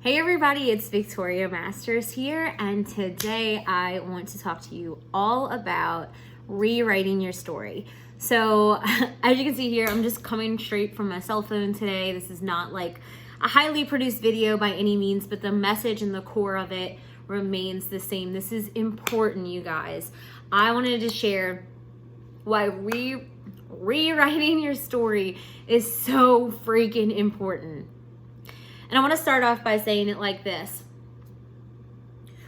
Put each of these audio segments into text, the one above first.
Hey everybody, it's Victoria Masters here, and today I want to talk to you all about rewriting your story. So as you can see here, I'm just coming straight from my cell phone today. This is not like a highly produced video by any means, but the message and the core of it remains the same. This is important, you guys. I wanted to share why rewriting your story is so freaking important. And I want to start off by saying it like this.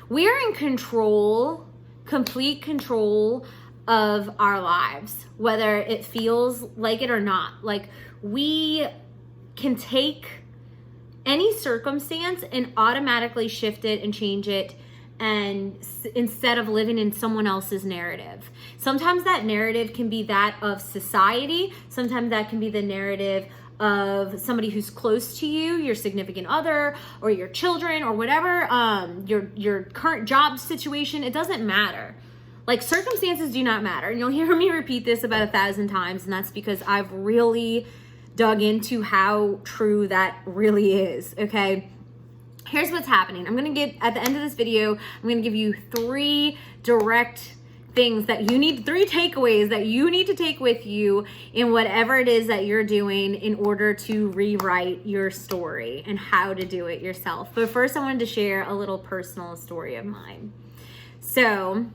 We are in control, complete control of our lives, whether it feels like it or not. Like, we can take any circumstance and automatically shift it and change it, and instead of living in someone else's narrative. Sometimes that narrative can be that of society. Sometimes that can be the narrative of somebody who's close to you, your significant other or your children or whatever, your current job situation. It doesn't matter. Like, circumstances do not matter. And you'll hear me repeat this about 1,000 times, and that's because I've really dug into how true that really is, okay? Here's what's happening. I'm gonna get, at the end of this video, I'm gonna give you three takeaways that you need to take with you in whatever it is that you're doing in order to rewrite your story and how to do it yourself. But first, I wanted to share a little personal story of mine. So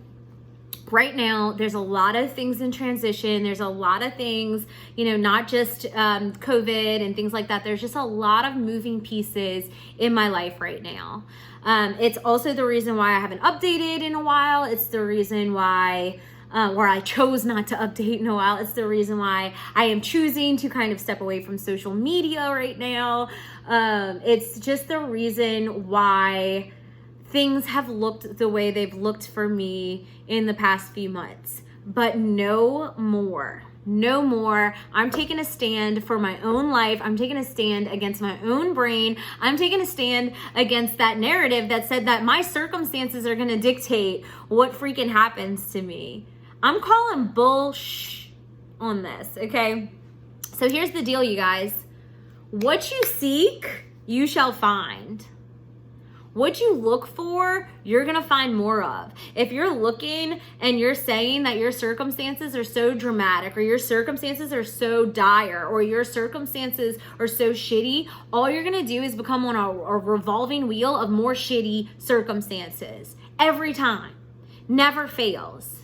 right now, there's a lot of things in transition. There's a lot of things, not just COVID and things like that. There's just a lot of moving pieces in my life right now. It's also the reason why I haven't updated in a while. It's the reason why, or I chose not to update in a while. It's the reason why I am choosing to kind of step away from social media right now. It's just the reason why things have looked the way they've looked for me in the past few months. But no more. I'm taking a stand for my own life. I'm taking a stand against my own brain. I'm taking a stand against that narrative that said that my circumstances are going to dictate what freaking happens to me. I'm calling bullshit on this, okay? So here's the deal, you guys. What you seek, you shall find. What you look for, you're going to find more of. If you're looking and you're saying that your circumstances are so dramatic, or your circumstances are so dire, or your circumstances are so shitty, all you're going to do is become on a revolving wheel of more shitty circumstances. Every time. Never fails.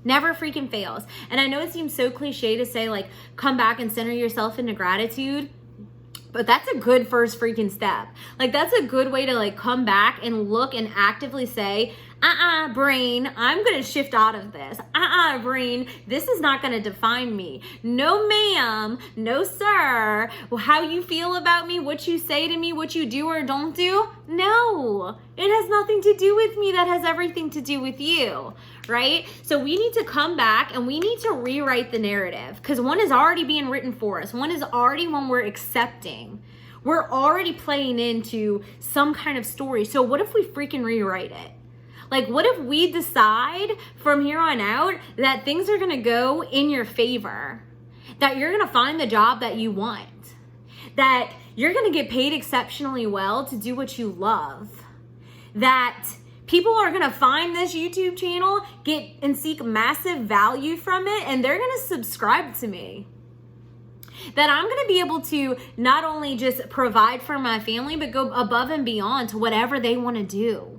Never freaking fails. And I know it seems so cliche to say, like, come back and center yourself into gratitude. But that's a good first freaking step. Like, that's a good way to, like, come back and look and actively say, brain, I'm going to shift out of this. Brain, this is not going to define me. No, ma'am. No, sir. How you feel about me, what you say to me, what you do or don't do? No, it has nothing to do with me. That has everything to do with you, right? So we need to come back and we need to rewrite the narrative, because one is already being written for us. One is already one we're accepting. We're already playing into some kind of story. So what if we freaking rewrite it? Like, what if we decide from here on out that things are going to go in your favor? That you're going to find the job that you want? That you're going to get paid exceptionally well to do what you love? That people are going to find this YouTube channel, get and seek massive value from it, and they're going to subscribe to me? That I'm going to be able to not only just provide for my family, but go above and beyond to whatever they want to do?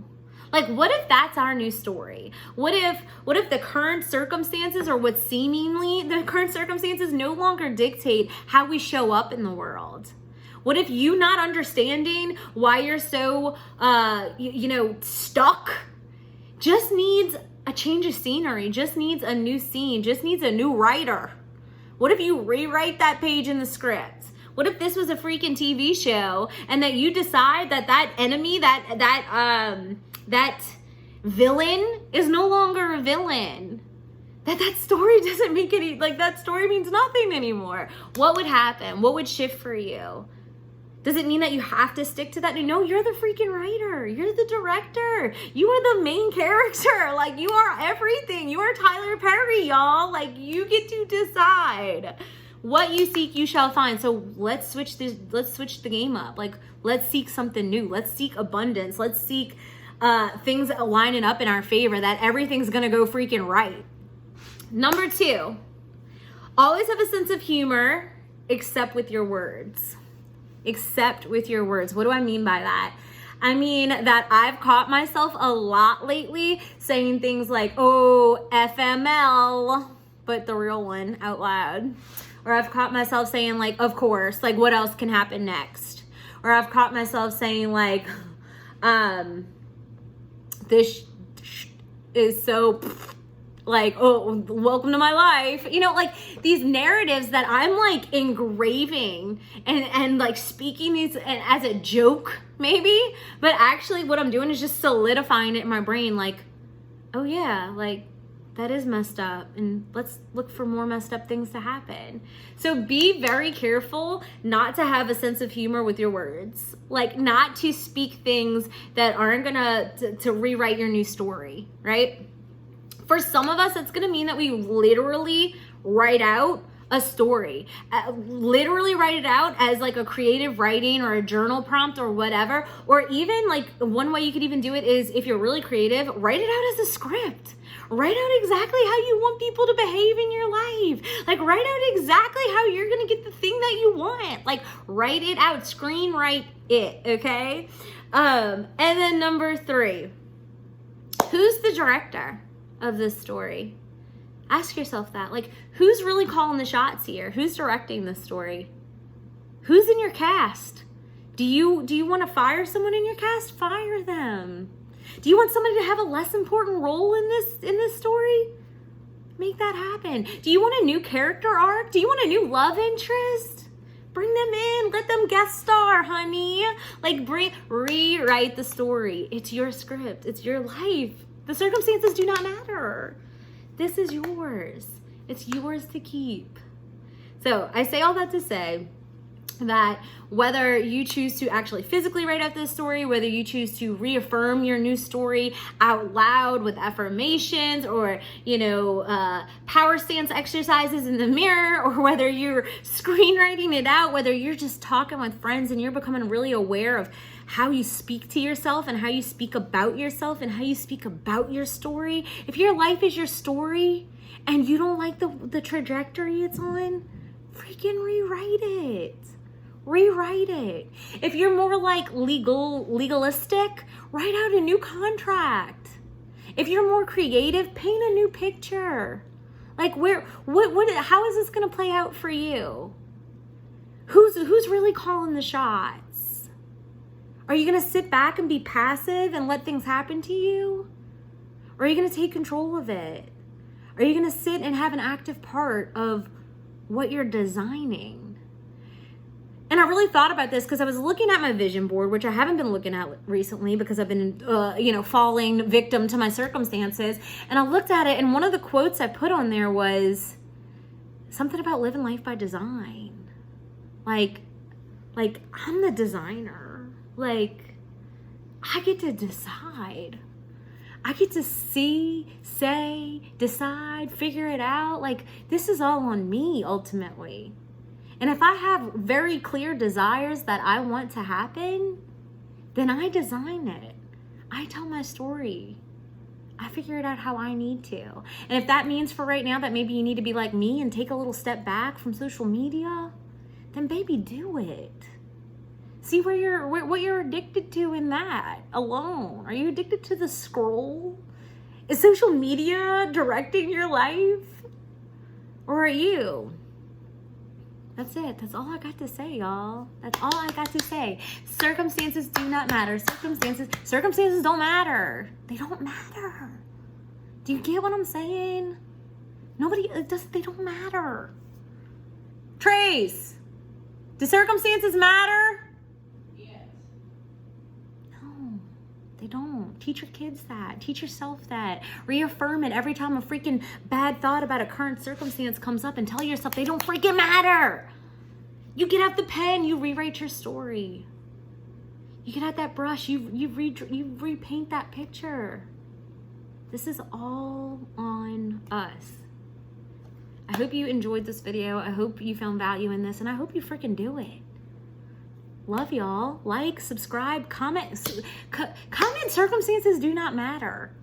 Like, what if that's our new story? What if the current circumstances, or what seemingly the current circumstances, no longer dictate how we show up in the world? What if you not understanding why you're so, stuck just needs a change of scenery, just needs a new scene, just needs a new writer? What if you rewrite that page in the script? What if this was a freaking TV show, and that you decide that enemy, that villain is no longer a villain? That story doesn't make any, like, that story means nothing anymore. What would happen? What would shift for you? Does it mean that you have to stick to that? No, you're the freaking writer. You're the director. You are the main character. Like, you are everything. You are Tyler Perry, y'all. Like, you get to decide what you seek, you shall find. So let's switch the game up. Like, let's seek something new. Let's seek abundance. Let's seek things lining up in our favor, that everything's gonna go freaking right. Number 2, always have a sense of humor, except with your words. Except with your words. What do I mean by that? I mean that I've caught myself a lot lately saying things like, oh, FML, but the real one out loud. Or I've caught myself saying like, of course, like what else can happen next? Or I've caught myself saying like, this is so like, oh, welcome to my life. You know, like these narratives that I'm like engraving and like speaking these as a joke maybe, but actually what I'm doing is just solidifying it in my brain. Like, oh yeah, like that is messed up, and let's look for more messed up things to happen. So be very careful not to have a sense of humor with your words, like not to speak things that aren't gonna to rewrite your new story, right? For some of us, it's gonna mean that we literally write out a story, literally write it out as like a creative writing or a journal prompt or whatever. Or even like one way you could even do it is, if you're really creative, write it out as a script. Write out exactly how you want people to behave in your life. Like write out exactly how you're gonna get the thing that you want. Like write it out, screenwrite it, okay? And then number 3, who's the director of this story? Ask yourself that. Like, who's really calling the shots here? Who's directing this story? Who's in your cast? Do you want to fire someone in your cast? Fire them. Do you want somebody to have a less important role in this story? Make that happen. Do you want a new character arc? Do you want a new love interest? Bring them in. Let them guest star, honey. Like, rewrite the story. It's your script. It's your life. The circumstances do not matter. This is yours. It's yours to keep. So I say all that to say that whether you choose to actually physically write out this story, whether you choose to reaffirm your new story out loud with affirmations or, power stance exercises in the mirror, or whether you're screenwriting it out, whether you're just talking with friends and you're becoming really aware of how you speak to yourself and how you speak about yourself and how you speak about your story. If your life is your story and you don't like the trajectory it's on, freaking rewrite it. Rewrite it. If you're more like legalistic, write out a new contract. If you're more creative, paint a new picture. Like how is this gonna play out for you? Who's really calling the shots? Are you going to sit back and be passive and let things happen to you? Or are you going to take control of it? Are you going to sit and have an active part of what you're designing? And I really thought about this because I was looking at my vision board, which I haven't been looking at recently because I've been, falling victim to my circumstances. And I looked at it, and one of the quotes I put on there was something about living life by design. Like I'm the designer. Like, I get to decide. I get to see, say, decide, figure it out. Like, this is all on me, ultimately. And if I have very clear desires that I want to happen, then I design it. I tell my story. I figure it out how I need to. And if that means for right now that maybe you need to be like me and take a little step back from social media, then baby, do it. See what you're addicted to in that alone. Are you addicted to the scroll? Is social media directing your life? Or are you? That's it. That's all I got to say, y'all. That's all I got to say. Circumstances do not matter. Circumstances don't matter. They don't matter. Do you get what I'm saying? They don't matter. Trace, do circumstances matter? They don't. Teach your kids that. Teach yourself that. Reaffirm it every time a freaking bad thought about a current circumstance comes up, and tell yourself they don't freaking matter. You get out the pen, you rewrite your story. You get out that brush, you repaint that picture. This is all on us. I hope you enjoyed this video. I hope you found value in this, and I hope you freaking do it. Love y'all. Like, subscribe, comment. Comment circumstances do not matter,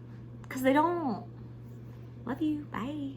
because they don't. Love you. Bye.